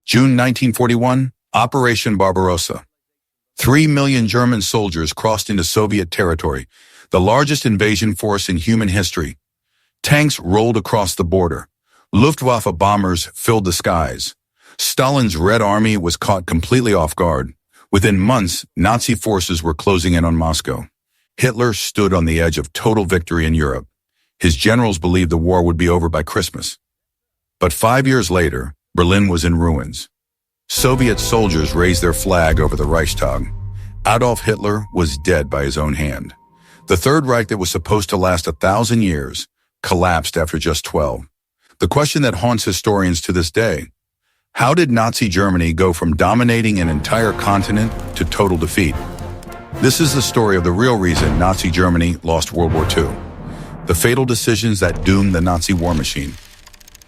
June 1941, Operation Barbarossa. 3 million German soldiers crossed into Soviet territory, the largest invasion force in human history. Tanks rolled across the border. Luftwaffe bombers filled the skies. Stalin's Red Army was caught completely off guard. Within months, Nazi forces were closing in on Moscow. Hitler stood on the edge of total victory in Europe. His generals believed the war would be over by Christmas. But 5 years later, Berlin was in ruins. Soviet soldiers raised their flag over the Reichstag. Adolf Hitler was dead by his own hand. The Third Reich that was supposed to last 1,000 years collapsed after just 12. The question that haunts historians to this day: how did Nazi Germany go from dominating an entire continent to total defeat? This is the story of the real reason Nazi Germany lost World War II. The fatal decisions that doomed the Nazi war machine.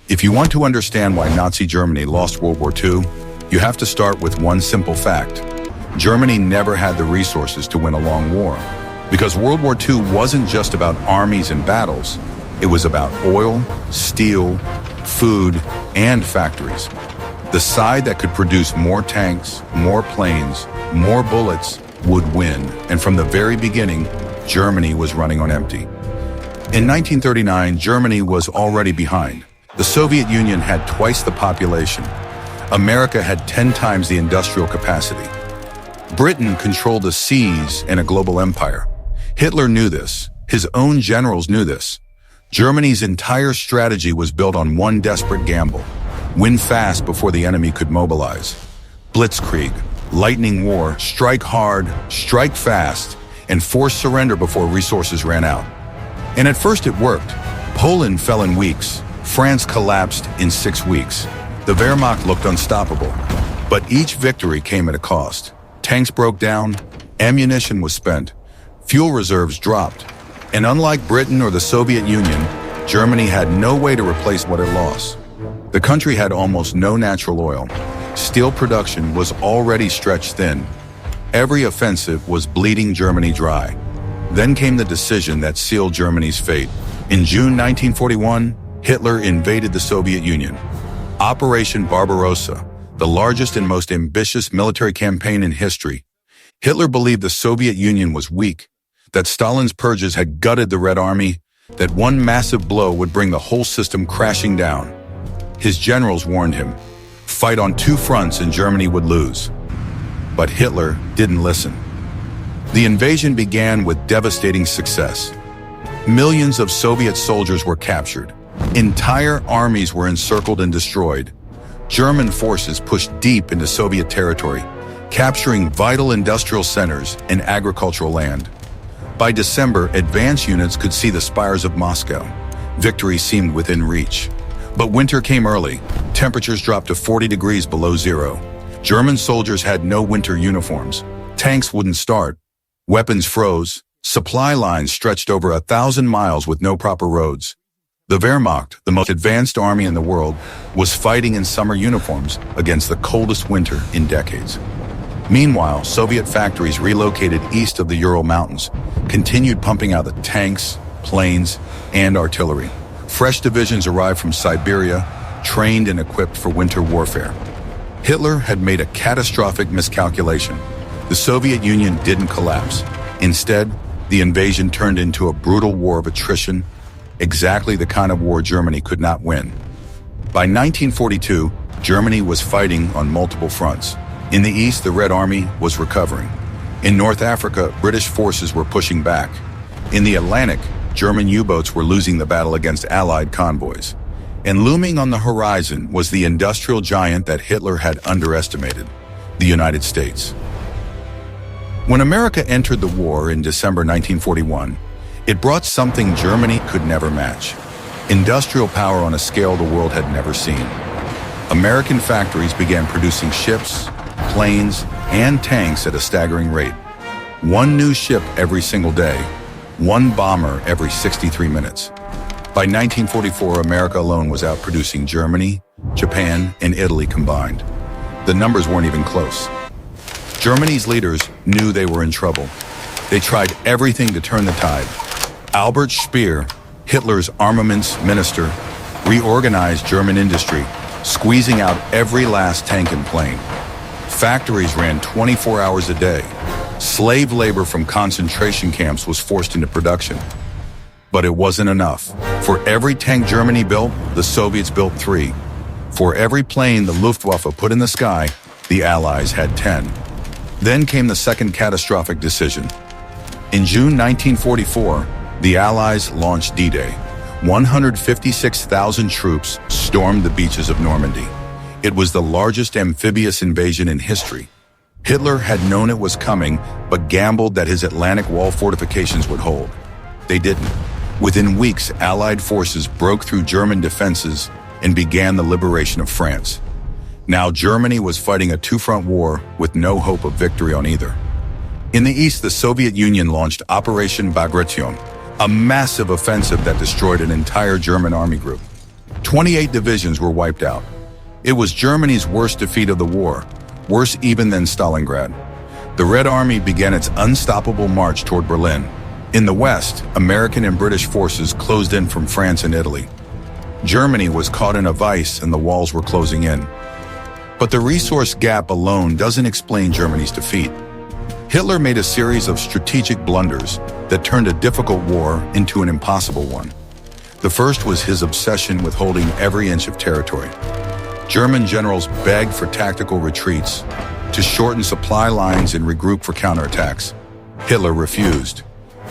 If you want to understand why Nazi Germany lost World War II, you have to start with one simple fact. Germany never had the resources to win a long war. Because World War II wasn't just about armies and battles. It was about oil, steel, food, and factories. The side that could produce more tanks, more planes, more bullets would win. And from the very beginning, Germany was running on empty. In 1939, Germany was already behind. The Soviet Union had twice the population. America had 10 times the industrial capacity. Britain controlled the seas and a global empire. Hitler knew this. His own generals knew this. Germany's entire strategy was built on one desperate gamble: win fast before the enemy could mobilize. Blitzkrieg, lightning war, strike hard, strike fast, and force surrender before resources ran out. And at first it worked. Poland fell in weeks. France collapsed in 6 weeks. The Wehrmacht looked unstoppable. But each victory came at a cost. Tanks broke down, ammunition was spent, fuel reserves dropped, and unlike Britain or the Soviet Union, Germany had no way to replace what it lost. The country had almost no natural oil. Steel production was already stretched thin. Every offensive was bleeding Germany dry. Then came the decision that sealed Germany's fate. In June 1941, Hitler invaded the Soviet Union. Operation Barbarossa, the largest and most ambitious military campaign in history. Hitler believed the Soviet Union was weak, that Stalin's purges had gutted the Red Army, that one massive blow would bring the whole system crashing down. His generals warned him, fight on 2 fronts and Germany would lose. But Hitler didn't listen. The invasion began with devastating success. Millions of Soviet soldiers were captured. Entire armies were encircled and destroyed. German forces pushed deep into Soviet territory, capturing vital industrial centers and agricultural land. By December, advance units could see the spires of Moscow. Victory seemed within reach. But winter came early. Temperatures dropped to 40 degrees below zero. German soldiers had no winter uniforms. Tanks wouldn't start. Weapons froze. Supply lines stretched over 1,000 miles with no proper roads. The Wehrmacht, the most advanced army in the world, was fighting in summer uniforms against the coldest winter in decades. Meanwhile, Soviet factories relocated east of the Ural Mountains continued pumping out the tanks, planes, and artillery. Fresh divisions arrived from Siberia, trained and equipped for winter warfare. Hitler had made a catastrophic miscalculation. The Soviet Union didn't collapse. Instead, the invasion turned into a brutal war of attrition, exactly the kind of war Germany could not win. By 1942, Germany was fighting on multiple fronts. In the east, the Red Army was recovering. In North Africa, British forces were pushing back. In the Atlantic, German U-boats were losing the battle against Allied convoys. And looming on the horizon was the industrial giant that Hitler had underestimated, the United States. When America entered the war in December 1941, it brought something Germany could never match: industrial power on a scale the world had never seen. American factories began producing ships, planes, and tanks at a staggering rate. One new ship every single day, one bomber every 63 minutes. By 1944, America alone was outproducing Germany, Japan, and Italy combined. The numbers weren't even close. Germany's leaders knew they were in trouble. They tried everything to turn the tide. Albert Speer, Hitler's armaments minister, reorganized German industry, squeezing out every last tank and plane. Factories ran 24 hours a day. Slave labor from concentration camps was forced into production. But it wasn't enough. For every tank Germany built, the Soviets built 3. For every plane the Luftwaffe put in the sky, the Allies had 10. Then came the second catastrophic decision. In June 1944, the Allies launched D-Day. 156,000 troops stormed the beaches of Normandy. It was the largest amphibious invasion in history. Hitler had known it was coming, but gambled that his Atlantic Wall fortifications would hold. They didn't. Within weeks, Allied forces broke through German defenses and began the liberation of France. Now Germany was fighting a two-front war with no hope of victory on either. In the east, the Soviet Union launched Operation Bagration, a massive offensive that destroyed an entire German army group. 28 divisions were wiped out. It was Germany's worst defeat of the war, worse even than Stalingrad. The Red Army began its unstoppable march toward Berlin. In the west, American and British forces closed in from France and Italy. Germany was caught in a vice and the walls were closing in. But the resource gap alone doesn't explain Germany's defeat. Hitler made a series of strategic blunders that turned a difficult war into an impossible one. The first was his obsession with holding every inch of territory. German generals begged for tactical retreats, to shorten supply lines and regroup for counterattacks. Hitler refused.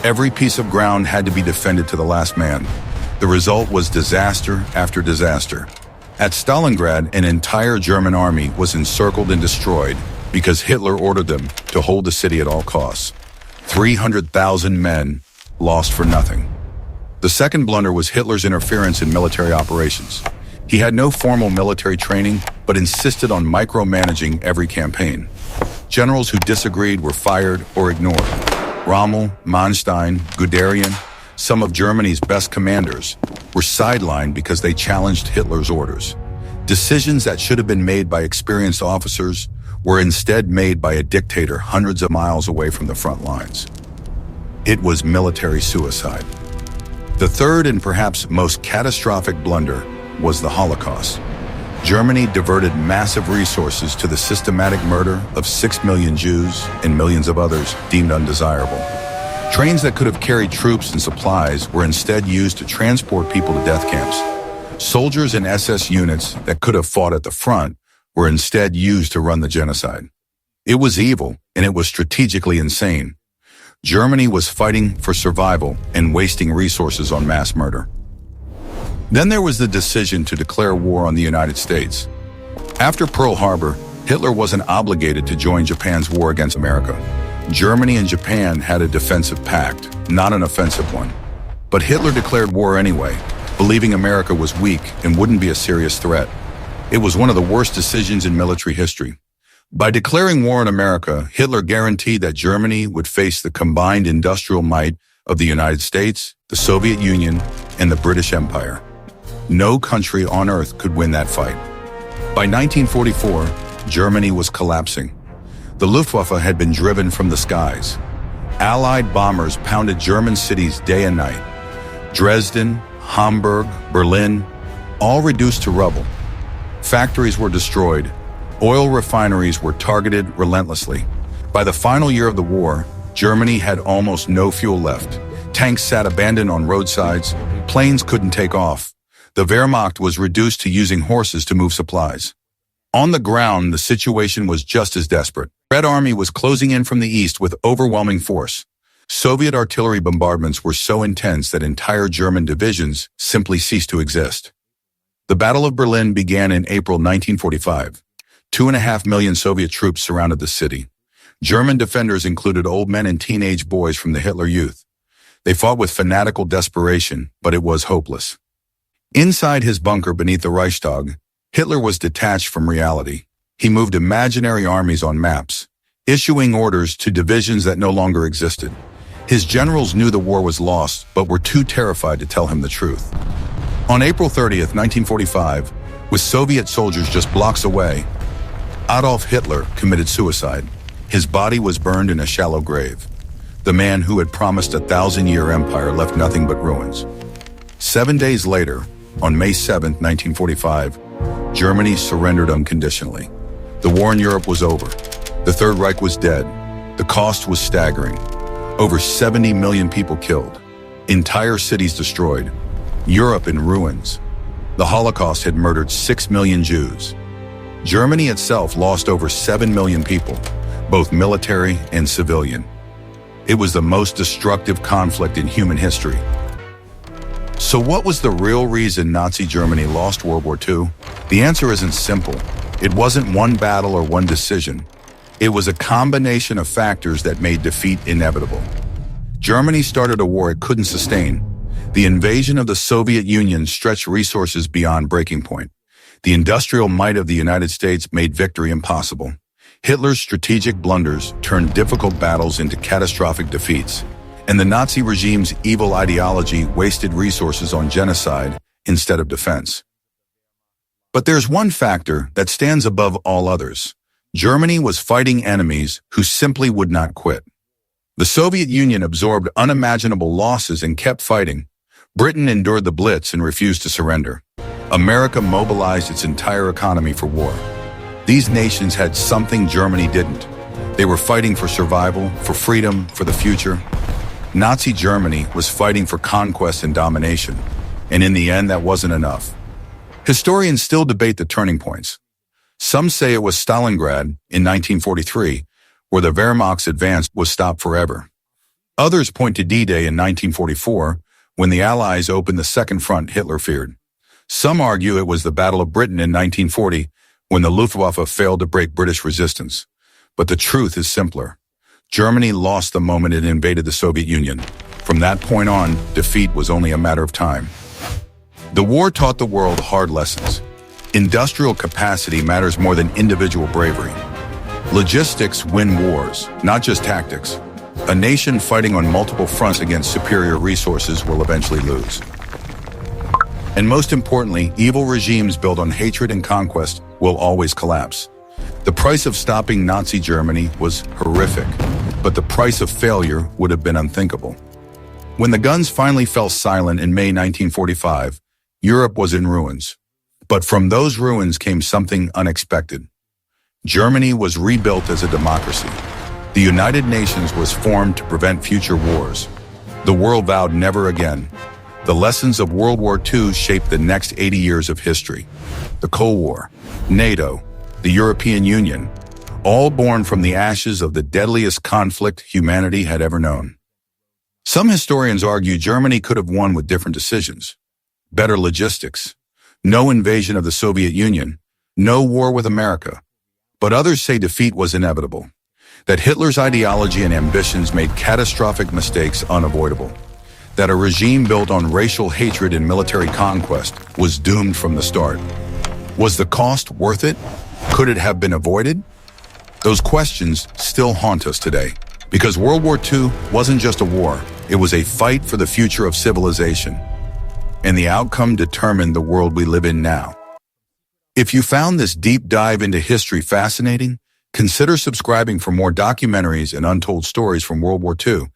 Every piece of ground had to be defended to the last man. The result was disaster after disaster. At Stalingrad, an entire German army was encircled and destroyed because Hitler ordered them to hold the city at all costs. 300,000 men lost for nothing. The second blunder was Hitler's interference in military operations. He had no formal military training, but insisted on micromanaging every campaign. Generals who disagreed were fired or ignored. Rommel, Manstein, Guderian, some of Germany's best commanders, were sidelined because they challenged Hitler's orders. Decisions that should have been made by experienced officers were instead made by a dictator hundreds of miles away from the front lines. It was military suicide. The third and perhaps most catastrophic blunder was the Holocaust. Germany diverted massive resources to the systematic murder of 6 million Jews and millions of others deemed undesirable. Trains that could have carried troops and supplies were instead used to transport people to death camps. Soldiers and SS units that could have fought at the front were instead used to run the genocide. It was evil, and it was strategically insane. Germany was fighting for survival and wasting resources on mass murder. Then there was the decision to declare war on the United States. After Pearl Harbor, Hitler wasn't obligated to join Japan's war against America. Germany and Japan had a defensive pact, not an offensive one. But Hitler declared war anyway, believing America was weak and wouldn't be a serious threat. It was one of the worst decisions in military history. By declaring war on America, Hitler guaranteed that Germany would face the combined industrial might of the United States, the Soviet Union, and the British Empire. No country on earth could win that fight. By 1944, Germany was collapsing. The Luftwaffe had been driven from the skies. Allied bombers pounded German cities day and night. Dresden, Hamburg, Berlin, all reduced to rubble. Factories were destroyed. Oil refineries were targeted relentlessly. By the final year of the war, Germany had almost no fuel left. Tanks sat abandoned on roadsides. Planes couldn't take off. The Wehrmacht was reduced to using horses to move supplies. On the ground, the situation was just as desperate. The Red Army was closing in from the east with overwhelming force. Soviet artillery bombardments were so intense that entire German divisions simply ceased to exist. The Battle of Berlin began in April 1945. 2.5 million Soviet troops surrounded the city. German defenders included old men and teenage boys from the Hitler Youth. They fought with fanatical desperation, but it was hopeless. Inside his bunker beneath the Reichstag, Hitler was detached from reality. He moved imaginary armies on maps, issuing orders to divisions that no longer existed. His generals knew the war was lost, but were too terrified to tell him the truth. On April 30th, 1945, with Soviet soldiers just blocks away, Adolf Hitler committed suicide. His body was burned in a shallow grave. The man who had promised a 1,000-year empire left nothing but ruins. 7 days later, on May 7, 1945, Germany surrendered unconditionally. The war in Europe was over. The Third Reich was dead. The cost was staggering. Over 70 million people killed. Entire cities destroyed. Europe in ruins. The Holocaust had murdered 6 million Jews. Germany itself lost over 7 million people, both military and civilian. It was the most destructive conflict in human history. So what was the real reason Nazi Germany lost World War II? The answer isn't simple. It wasn't one battle or one decision. It was a combination of factors that made defeat inevitable. Germany started a war it couldn't sustain. The invasion of the Soviet Union stretched resources beyond breaking point. The industrial might of the United States made victory impossible. Hitler's strategic blunders turned difficult battles into catastrophic defeats. And the Nazi regime's evil ideology wasted resources on genocide instead of defense. But there's one factor that stands above all others. Germany was fighting enemies who simply would not quit. The Soviet Union absorbed unimaginable losses and kept fighting. Britain endured the Blitz and refused to surrender. America mobilized its entire economy for war. These nations had something Germany didn't. They were fighting for survival, for freedom, for the future. Nazi Germany was fighting for conquest and domination, and in the end that wasn't enough. Historians still debate the turning points. Some say it was Stalingrad in 1943, where the Wehrmacht's advance was stopped forever. Others point to D-Day in 1944, when the Allies opened the second front Hitler feared. Some argue it was the Battle of Britain in 1940, when the Luftwaffe failed to break British resistance. But the truth is simpler. Germany lost the moment it invaded the Soviet Union. From that point on, defeat was only a matter of time. The war taught the world hard lessons. Industrial capacity matters more than individual bravery. Logistics win wars, not just tactics. A nation fighting on multiple fronts against superior resources will eventually lose. And most importantly, evil regimes built on hatred and conquest will always collapse. The price of stopping Nazi Germany was horrific, but the price of failure would have been unthinkable. When the guns finally fell silent in May 1945, Europe was in ruins. But from those ruins came something unexpected. Germany was rebuilt as a democracy. The United Nations was formed to prevent future wars. The world vowed never again. The lessons of World War II shaped the next 80 years of history. The Cold War, NATO, the European Union, all born from the ashes of the deadliest conflict humanity had ever known. Some historians argue Germany could have won with different decisions. Better logistics, no invasion of the Soviet Union, no war with America. But others say defeat was inevitable, that Hitler's ideology and ambitions made catastrophic mistakes unavoidable, that a regime built on racial hatred and military conquest was doomed from the start. Was the cost worth it? Could it have been avoided? Those questions still haunt us today, because World War II wasn't just a war, it was a fight for the future of civilization. And the outcome determined the world we live in now. If you found this deep dive into history fascinating, consider subscribing for more documentaries and untold stories from World War II.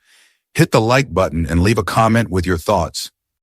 Hit the like button and leave a comment with your thoughts.